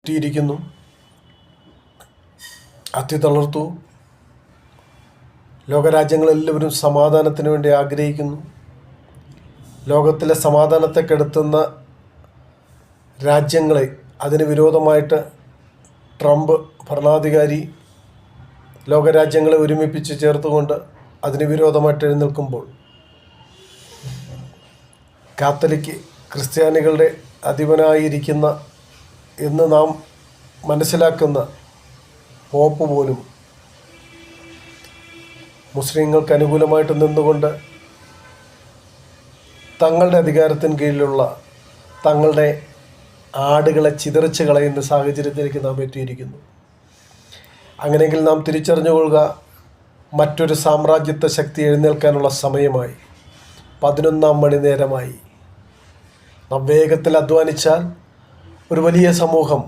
എത്തിയിരിക്കുന്നു. അത്തിത്തളർത്തു. ലോകരാജ്യങ്ങളെല്ലാവരും സമാധാനത്തിന് വേണ്ടി ആഗ്രഹിക്കുന്നു. ലോകത്തിലെ സമാധാനത്തെ കെടുത്തുന്ന രാജ്യങ്ങളെ അതിന് വിരോധമായിട്ട് ട്രംപ് ഭരണാധികാരി ലോകരാജ്യങ്ങളെ ഒരുമിപ്പിച്ച് ചേർത്തുകൊണ്ട് അതിന് വിരോധമായിട്ട് എഴുന്നേൽക്കുമ്പോൾ കാത്തലിക് ക്രിസ്ത്യാനികളുടെ അധിപനായിരിക്കുന്ന എന്ന് നാം മനസ്സിലാക്കുന്ന പോപ്പ് പോലും മുസ്ലിങ്ങൾക്ക് അനുകൂലമായിട്ട് നിന്നുകൊണ്ട് തങ്ങളുടെ അധികാരത്തിന് കീഴിലുള്ള തങ്ങളുടെ ആടുകളെ ചിതറിച്ച് കളയുന്ന സാഹചര്യത്തിലേക്ക് നാം എത്തിയിരിക്കുന്നു. അങ്ങനെയെങ്കിൽ നാം തിരിച്ചറിഞ്ഞുകൊള്ളുക, മറ്റൊരു സാമ്രാജ്യത്വ ശക്തി എഴുന്നേൽക്കാനുള്ള സമയമായി. 11-ാം മണി നേരമായി. നാം വേഗത്തിൽ അധ്വാനിച്ചാൽ ഒരു വലിയ സമൂഹം